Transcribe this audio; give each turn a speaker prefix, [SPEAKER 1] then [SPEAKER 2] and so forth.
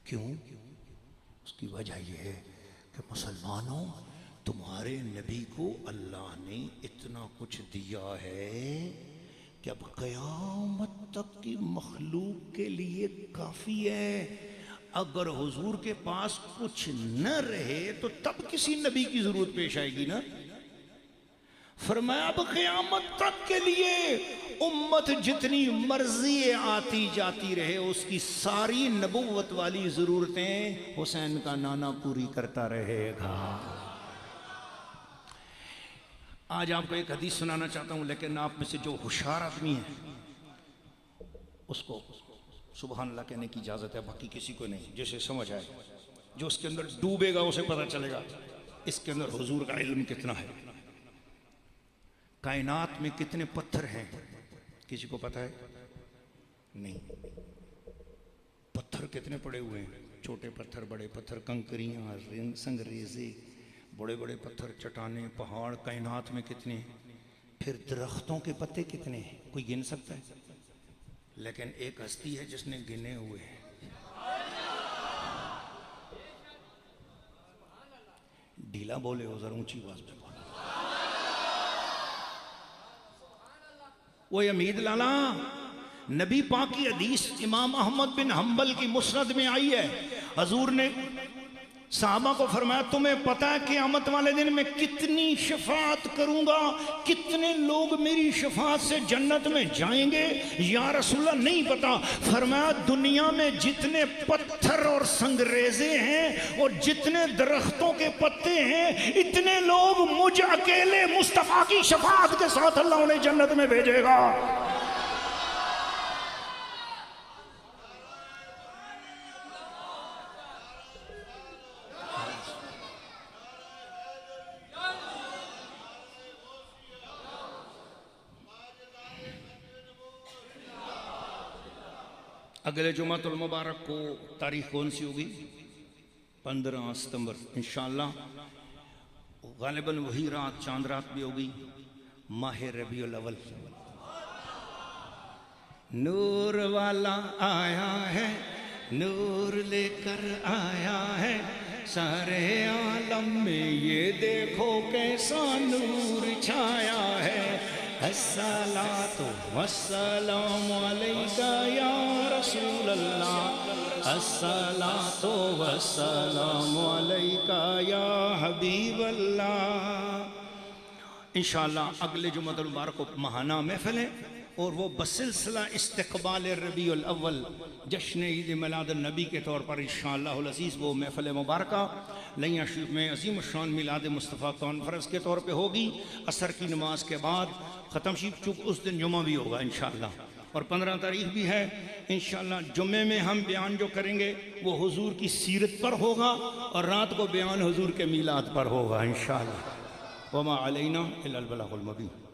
[SPEAKER 1] کیوں؟ اس کی وجہ یہ ہے کہ مسلمانوں، تمہارے نبی کو اللہ نے اتنا کچھ دیا ہے کہ اب قیامت تک کی مخلوق کے لیے کافی ہے۔ اگر حضور کے پاس کچھ نہ رہے تو تب کسی نبی کی ضرورت پیش آئے گی نا۔ فرمایا اب قیامت تک کے لیے امت جتنی مرضی آتی جاتی رہے، اس کی ساری نبوت والی ضرورتیں حسین کا نانا پوری کرتا رہے گا۔ آج آپ کو ایک حدیث سنانا چاہتا ہوں، لیکن آپ میں سے جو ہوشیار آدمی ہے اس کو سبحان اللہ کہنے کی اجازت ہے، باقی کسی کو نہیں، جیسے سمجھ آئے۔ جو اس کے اندر ڈوبے گا اسے پتہ چلے گا اس کے اندر حضور کا علم کتنا ہے۔ کائنات میں کتنے پتھر ہیں کسی کو پتہ ہے؟ نہیں۔ پتھر کتنے پڑے ہوئے ہیں، چھوٹے پتھر، بڑے پتھر، کنکریاں، سنگریزے، بڑے بڑے پتھر، چٹانیں، پہاڑ کائنات میں کتنے ہیں۔ پھر درختوں کے پتے کتنے ہیں، کوئی گن سکتا ہے؟ لیکن ایک ہستی ہے جس نے گنے ہوئے ہیں۔ ڈھیلا بولے ہو، ذرا اونچی آواز میں بولے۔ وہ امید لالا، نبی پاک کی حدیث امام احمد بن حنبل کی مسند میں آئی ہے۔ حضور نے صحابہ کو فرمایا تمہیں پتہ ہے قیامت والے دن میں کتنی شفاعت کروں گا، کتنے لوگ میری شفاعت سے جنت میں جائیں گے؟ یا رسول اللہ نہیں پتا۔ فرمایا دنیا میں جتنے پتھر اور سنگریزے ہیں اور جتنے درختوں کے پتے ہیں، اتنے لوگ مجھ اکیلے مصطفیٰ کی شفاعت کے ساتھ اللہ انہیں جنت میں بھیجے گا۔ اگلے جمعۃ المبارک کو تاریخ کون سی ہوگی؟ 15 ستمبر انشاءاللہ۔ غالباً وہی رات، چاند رات بھی ہوگی، ماہ ربیع الاول۔ نور والا آیا ہے، نور لے کر آیا ہے، سارے عالم میں یہ دیکھو کیسا نور چھایا ہے۔ الصلاۃ والسلام علیکہ یا رسول اللہ، الصلاۃ والسلام علیکہ یا حبیب اللہ۔ انشاءاللہ اگلے جمعۃ المبارک کو ماہانہ محفل ہے، اور وہ بسلسلہ استقبال ربیع الاول، جشن عید میلاد النبی کے طور پر انشاءاللہ العزیز وہ محفل مبارکہ لنیا شریف میں عظیم الشان میلاد مصطفیٰ کانفرنس کے طور پہ ہوگی، عصر کی نماز کے بعد ختم شریف، چونکہ اس دن جمعہ بھی ہوگا انشاءاللہ، اور 15 تاریخ بھی ہے انشاءاللہ۔ جمعے میں ہم بیان جو کریں گے وہ حضور کی سیرت پر ہوگا، اور رات کو بیان حضور کے میلاد پر ہوگا انشاءاللہ۔ وما علینا الا البلاغ المبین۔